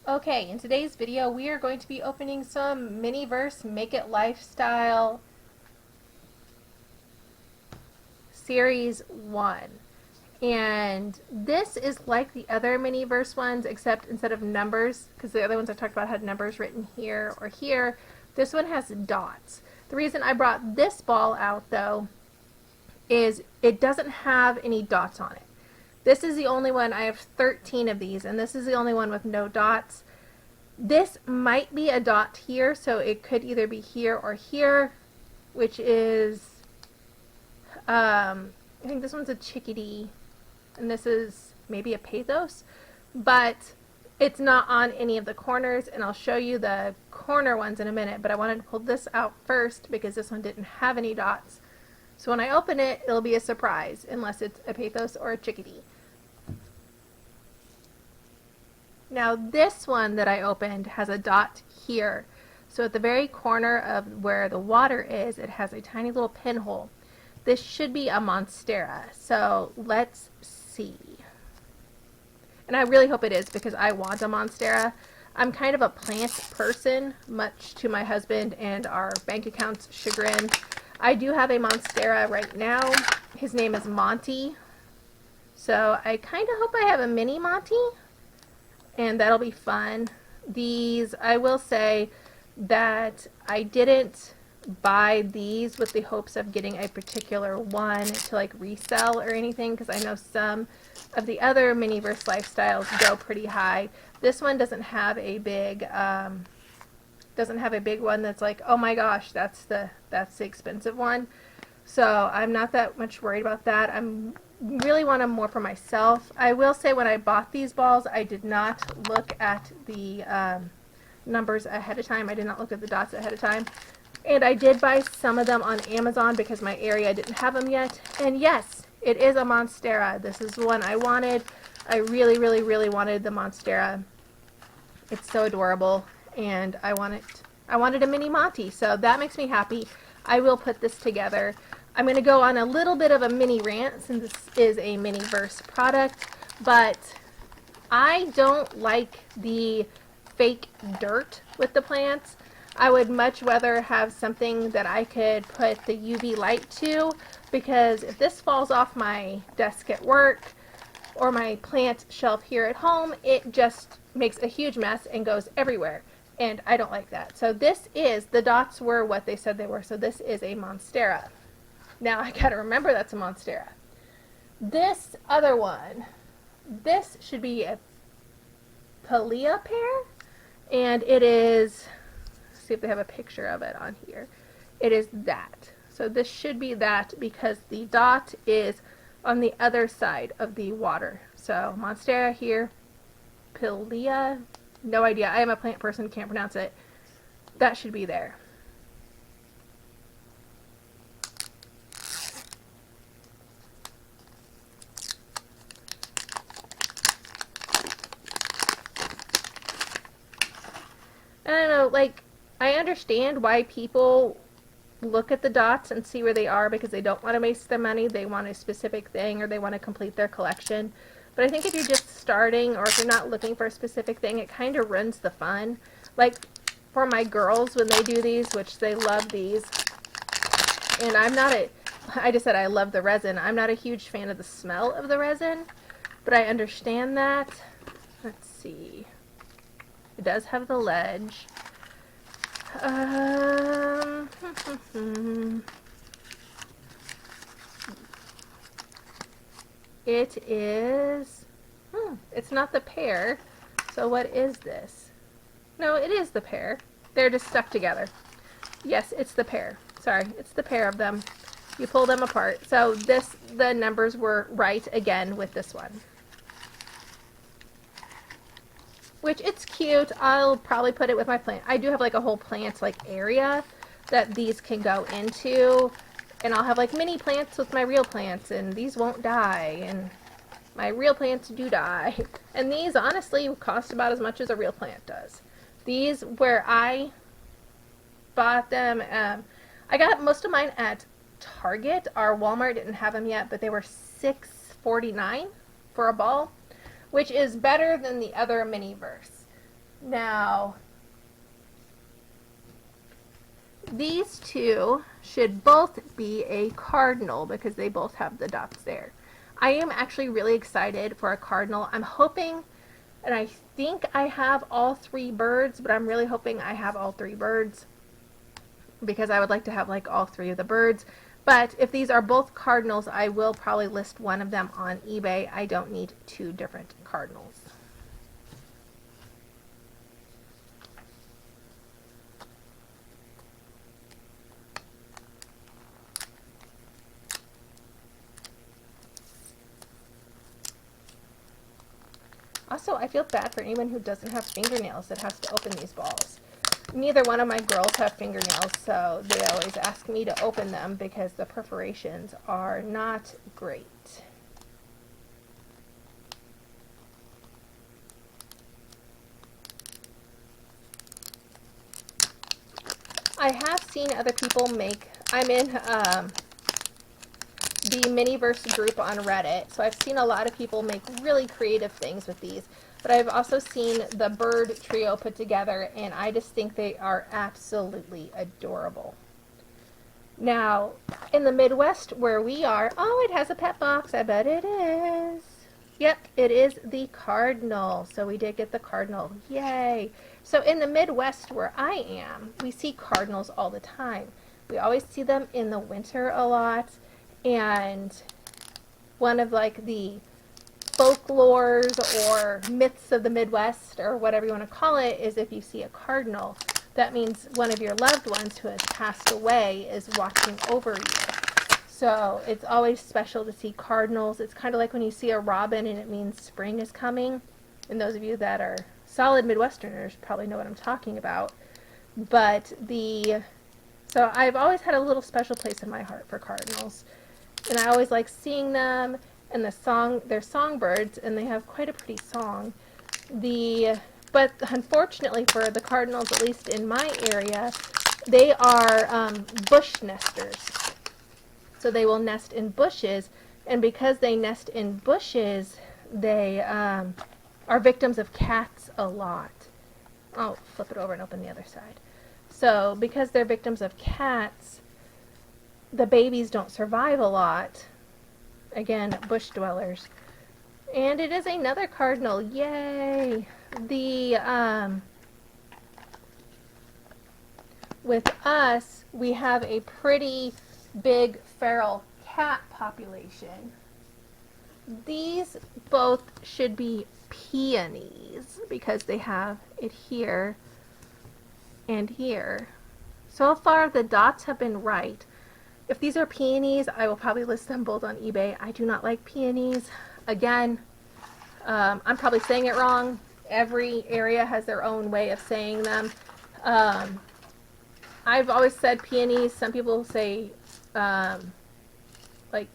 Okay, in today's video we are going to be opening some Miniverse Make It Lifestyle Series 1. And this is like the other Miniverse ones, except instead of numbers, because the other ones I talked about had numbers written here or here, this one has dots. The reason I brought this ball out, though, is it doesn't have any dots on it. This is the only one. I have 13 of these, and this is the only one with no dots. This might be a dot here, so it could either be here or here, which is, I think this one's a chickadee, and this is maybe a pathos, but it's not on any of the corners, and I'll show you the corner ones in a minute, but I wanted to pull this out first because this one didn't have any dots. So when I open it, it'll be a surprise, unless it's a pathos or a chickadee. Now this one that I opened has a dot here. So at the very corner of where the water is, it has a tiny little pinhole. This should be a Monstera. So let's see. And I really hope it is because I want a Monstera. I'm kind of a plant person, much to my husband and our bank account's chagrin. I do have a Monstera right now. His name is Monty. So I kind of hope I have a mini Monty. And that'll be fun. These, I will say that I didn't buy these with the hopes of getting a particular one to like resell or anything, because I know some of the other Miniverse lifestyles go pretty high. This one doesn't have a big one that's like, oh my gosh, that's the expensive one. So I'm not that much worried about that. I'm really want them more for myself. I will say when I bought these balls, I did not look at the numbers ahead of time. I did not look at the dots ahead of time. And I did buy some of them on Amazon because my area didn't have them yet. And yes, it is a Monstera. This is the one I wanted. I really, really, really wanted the Monstera. It's so adorable, and I wanted a mini Monty, so that makes me happy. I will put this together. I'm going to go on a little bit of a mini rant since this is a Miniverse product, but I don't like the fake dirt with the plants. I would much rather have something that I could put the UV light to, because if this falls off my desk at work or my plant shelf here at home, it just makes a huge mess and goes everywhere. And I don't like that. So this is, the dots were what they said they were, so this is a Monstera. Now I gotta remember that's a Monstera. This other one, this should be a Palea pear, and it is, let's see if they have a picture of it on here. It is that. So this should be that because the dot is on the other side of the water. So Monstera here, Palea, no idea. I am a plant person, can't pronounce it. That should be there. I don't know, like, I understand why people look at the dots and see where they are because they don't want to waste their money. They want a specific thing or they want to complete their collection. But I think if you're just starting or if you're not looking for a specific thing, it kind of ruins the fun. Like for my girls when they do these, which they love these, and I just said I love the resin. I'm not a huge fan of the smell of the resin, but I understand that. Let's see. It does have the ledge. It is, it's not the pear. So what is this? No, it is the pear. They're just stuck together. Yes, it's the pear. Sorry, it's the pair of them. You pull them apart. So the numbers were right again with this one. Which it's cute. I'll probably put it with my plant. I do have like a whole plant like area that these can go into, and I'll have like mini plants with my real plants, and these won't die, and my real plants do die. And these honestly cost about as much as a real plant does. These, where I bought them, I got most of mine at Target. Our Walmart didn't have them yet, but they were $6.49 for a ball, which is better than the other Miniverse. Now, these two should both be a cardinal because they both have the dots there. I am actually really excited for a cardinal. I'm hoping, and I think I have all three birds, but I'm really hoping I have all three birds because I would like to have like all three of the birds. But if these are both cardinals, I will probably list one of them on eBay. I don't need two different cardinals. Also, I feel bad for anyone who doesn't have fingernails that has to open these balls. Neither one of my girls have fingernails, so they always ask me to open them because the perforations are not great. I have seen other people make, I'm in the Miniverse group on Reddit, so I've seen a lot of people make really creative things with these, but I've also seen the bird trio put together, and I just think they are absolutely adorable. Now, in the Midwest where we are, oh, it has a pet box, I bet it is. Yep, it is the cardinal, so we did get the cardinal, yay. So in the Midwest where I am, we see cardinals all the time. We always see them in the winter a lot. And one of like the folklores or myths of the Midwest or whatever you want to call it is if you see a cardinal, that means one of your loved ones who has passed away is watching over you. So it's always special to see cardinals. It's kind of like when you see a robin and it means spring is coming. And those of you that are solid Midwesterners probably know what I'm talking about. But so I've always had a little special place in my heart for cardinals. And I always like seeing them, and they're songbirds, and they have quite a pretty song. But unfortunately for the cardinals, at least in my area, they are bush nesters. So they will nest in bushes, and because they nest in bushes, they are victims of cats a lot. I'll flip it over and open the other side. So because they're victims of cats, the babies don't survive a lot. Again, bush dwellers. And it is another cardinal. Yay! With us, we have a pretty big feral cat population. These both should be peonies because they have it here and here. So far, the dots have been right. If these are peonies, I will probably list them both on eBay. I do not like peonies. Again, I'm probably saying it wrong. Every area has their own way of saying them. I've always said peonies. Some people say like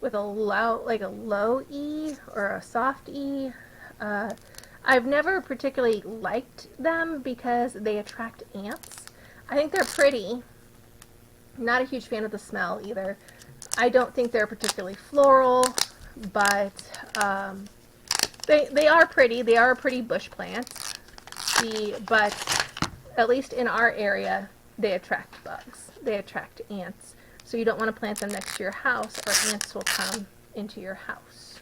with a low E or a soft E. I've never particularly liked them because they attract ants. I think they're pretty. Not a huge fan of the smell either. I don't think they're particularly floral, but they are pretty. They are a pretty bush plant. But at least in our area, they attract bugs. They attract ants. So you don't want to plant them next to your house or ants will come into your house.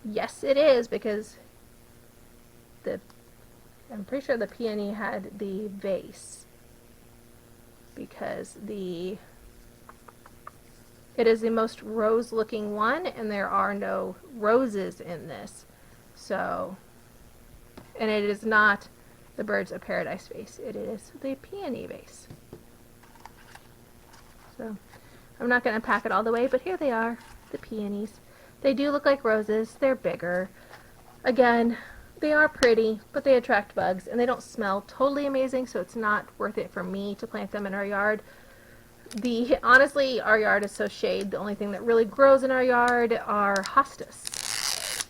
Yes, it is, because I'm pretty sure the peony had the vase, because it is the most rose looking one and there are no roses in this. So, and it is not the Birds of Paradise vase, it is the peony vase. So I'm not going to pack it all the way, but here they are, the peonies. They do look like roses. They're bigger. Again, they are pretty, but they attract bugs, and they don't smell totally amazing, so it's not worth it for me to plant them in our yard. Honestly, our yard is so shade. The only thing that really grows in our yard are hostas,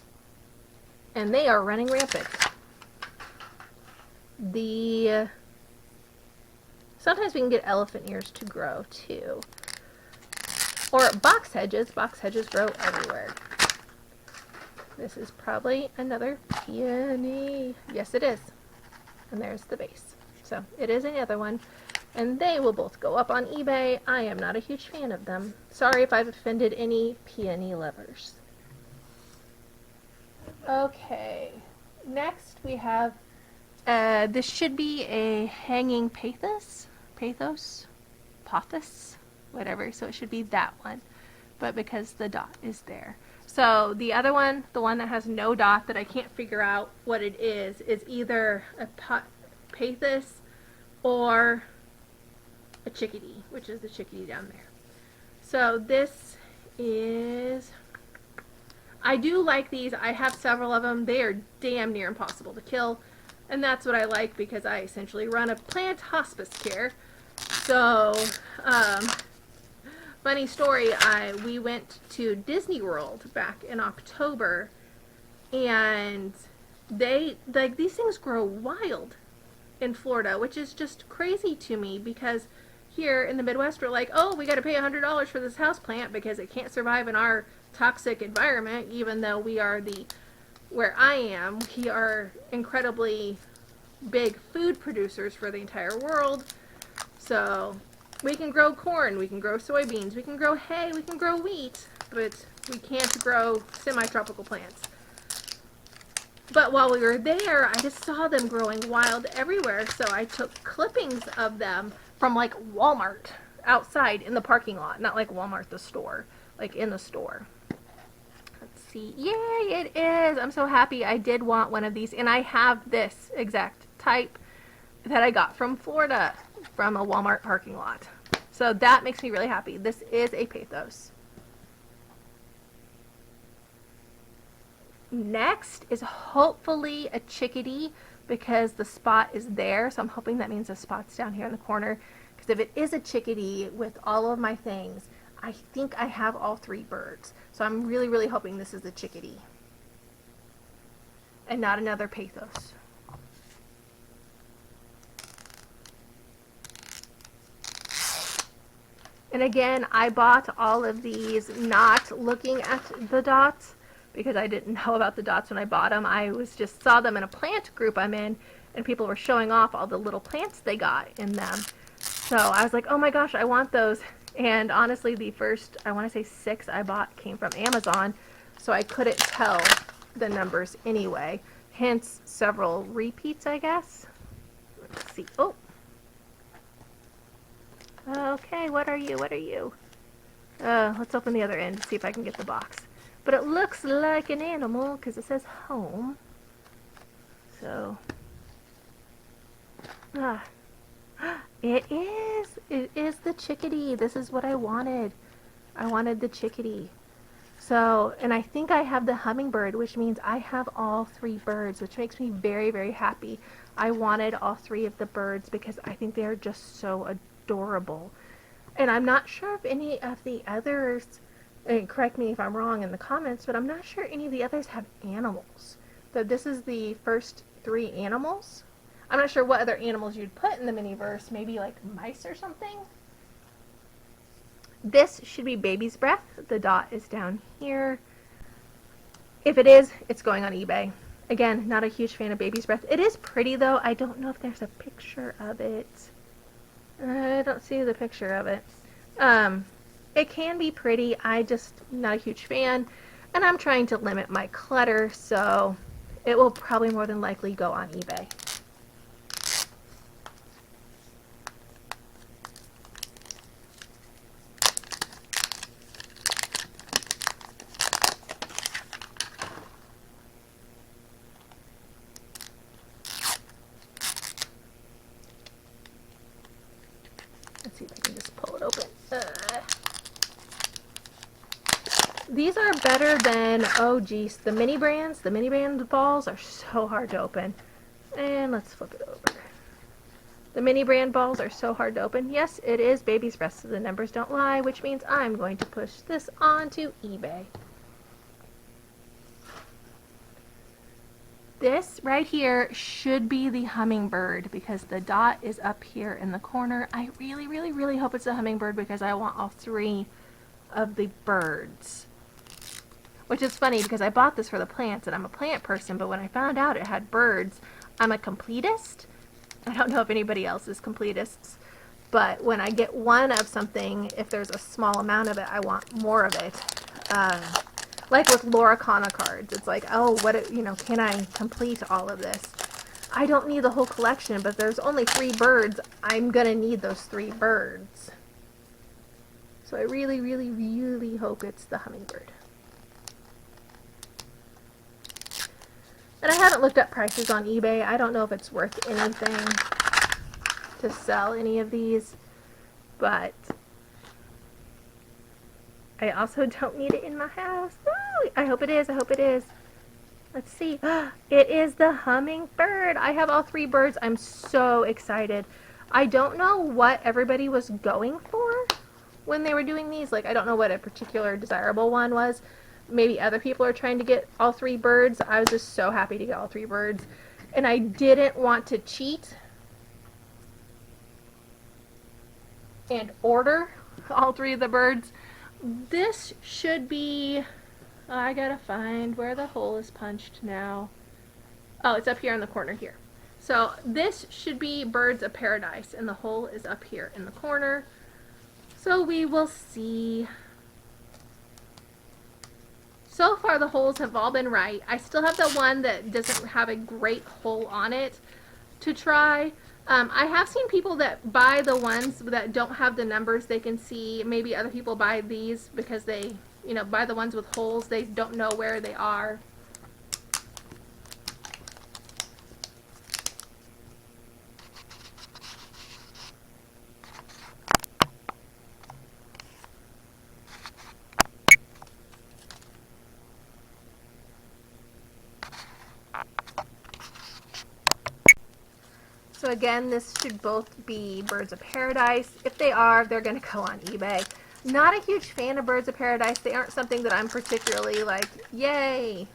and they are running rampant. Sometimes we can get elephant ears to grow too. Or box hedges. Box hedges grow everywhere. This is probably another peony. Yes, it is. And there's the base. So it is another one. And they will both go up on eBay. I am not a huge fan of them. Sorry if I've offended any peony lovers. Okay. Next we have, this should be a hanging pothos, whatever. So it should be that one. But because the dot is there. So the other one, the one that has no dot that I can't figure out what it is either a pothos or a chickadee, which is the chickadee down there. So this is, I do like these. I have several of them. They are damn near impossible to kill. And that's what I like because I essentially run a plant hospice care. So, funny story, we went to Disney World back in October, and these things grow wild in Florida, which is just crazy to me because here in the Midwest we're like, oh, we got to pay $100 for this house plant because it can't survive in our toxic environment, even though we are where I am, we are incredibly big food producers for the entire world. So we can grow corn, we can grow soybeans, we can grow hay, we can grow wheat, but we can't grow semi-tropical plants. But while we were there, I just saw them growing wild everywhere, so I took clippings of them from like Walmart outside in the parking lot, not like Walmart the store, like in the store. Let's see. Yay, it is! I'm so happy. I did want one of these, and I have this exact type that I got from Florida from a Walmart parking lot. So that makes me really happy. This is a pothos. Next is hopefully a chickadee because the spot is there. So I'm hoping that means the spot's down here in the corner. Because if it is a chickadee with all of my things, I think I have all three birds. So I'm really, really hoping this is a chickadee and not another pothos. And again, I bought all of these not looking at the dots because I didn't know about the dots when I bought them. I just saw them in a plant group I'm in, and people were showing off all the little plants they got in them. So I was like, oh my gosh, I want those. And honestly, the first, I want to say 6 I bought came from Amazon, so I couldn't tell the numbers anyway. Hence, several repeats, I guess. Let's see. Oh. Okay, what are you? What are you? Let's open the other end to see if I can get the box. But it looks like an animal because it says home. So, it is. It is the chickadee. This is what I wanted. I wanted the chickadee. So, and I think I have the hummingbird, which means I have all 3 birds, which makes me very, very happy. I wanted all 3 of the birds because I think they are just so adorable. And I'm not sure if any of the others, and correct me if I'm wrong in the comments, but I'm not sure any of the others have animals. So this is the first 3 animals. I'm not sure what other animals you'd put in the Miniverse, maybe like mice or something. This should be baby's breath. The dot is down here. If it is, it's going on eBay. Again, not a huge fan of baby's breath. It is pretty though. I don't know if there's a picture of it. I don't see the picture of it. It can be pretty. I just not a huge fan, and I'm trying to limit my clutter, so it will probably more than likely go on eBay. Let's see if I can just pull it open. These are better than, oh geez, the mini brands. The mini brand balls are so hard to open. And let's flip it over. The mini brand balls are so hard to open. Yes, it is baby's breath, so the numbers don't lie, which means I'm going to push this onto eBay. This right here should be the hummingbird because the dot is up here in the corner. I really, really, really hope it's a hummingbird because I want all 3 of the birds. which is funny because I bought this for the plants and I'm a plant person, but when I found out it had birds, I'm a completist. I don't know if anybody else is completists, but when I get one of something, if there's a small amount of it, I want more of it. Like with Loricana cards, it's like, oh, can I complete all of this? I don't need the whole collection, but there's only 3 birds. I'm gonna need those 3 birds. So I really, really, really hope it's the hummingbird. And I haven't looked up prices on eBay. I don't know if it's worth anything to sell any of these, but I also don't need it in my house. Ooh, I hope it is. I hope it is. Let's see. It is the hummingbird. I have all 3 birds. I'm so excited. I don't know what everybody was going for when they were doing these. Like, I don't know what a particular desirable one was. Maybe other people are trying to get all 3 birds. I was just so happy to get all 3 birds. And I didn't want to cheat and order all 3 of the birds. This should be... I gotta find where the hole is punched now. Oh, it's up here in the corner here. So this should be Birds of Paradise, and the hole is up here in the corner. So we will see. So far the holes have all been right. I still have the one that doesn't have a great hole on it to try. I have seen people that buy the ones that don't have the numbers they can see. Maybe other people buy these because they, buy the ones with holes. They don't know where they are. So again, this should both be Birds of Paradise. If they are, they're going to go on eBay. Not a huge fan of Birds of Paradise. They aren't something that I'm particularly like, yay.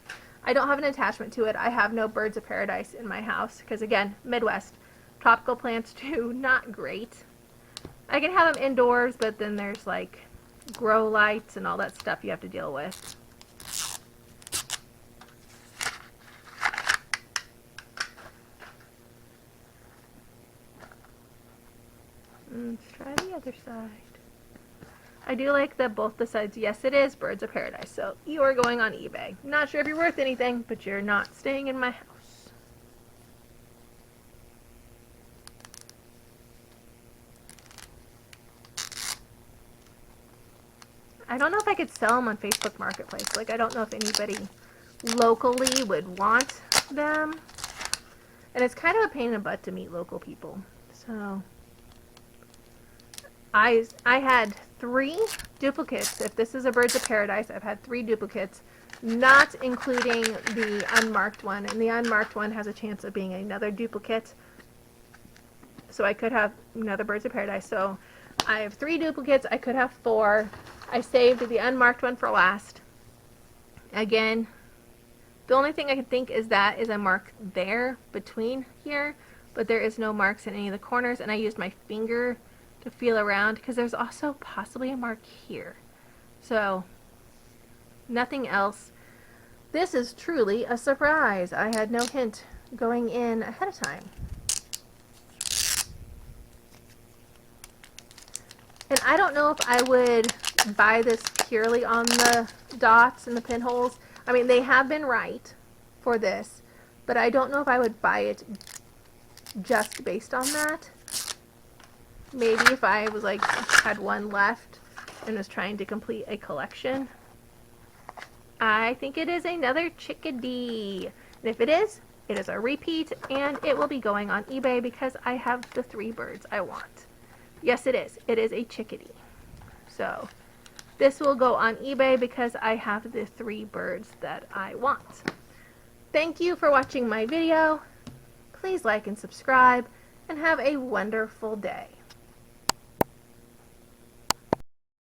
I don't have an attachment to it. I have no Birds of Paradise in my house because, again, Midwest. Tropical plants too, not great. I can have them indoors, but then there's like grow lights and all that stuff you have to deal with. Let's try the other side. I do like that both the sides, yes it is Birds of Paradise, so you are going on eBay. Not sure if you're worth anything, but you're not staying in my house. I don't know if I could sell them on Facebook Marketplace. Like, I don't know if anybody locally would want them. And it's kind of a pain in the butt to meet local people. So I had 3 duplicates. If this is a Birds of Paradise, I've had 3 duplicates, not including the unmarked one. And the unmarked one has a chance of being another duplicate. So I could have another Birds of Paradise. So I have 3 duplicates. I could have 4. I saved the unmarked one for last. Again, the only thing I can think is that is a mark there between here, but there is no marks in any of the corners, and I used my finger to feel around because there's also possibly a mark here. So nothing else. This is truly a surprise. I had no hint going in ahead of time. And I don't know if I would buy this purely on the dots and the pinholes. I mean, they have been right for this, but I don't know if I would buy it just based on that. Maybe if I was like, had one left and was trying to complete a collection. I think it is another chickadee. And if it is a repeat, and it will be going on eBay because I have the 3 birds I want. Yes, it is. It is a chickadee. So this will go on eBay because I have the 3 birds that I want. Thank you for watching my video. Please like and subscribe, and have a wonderful day.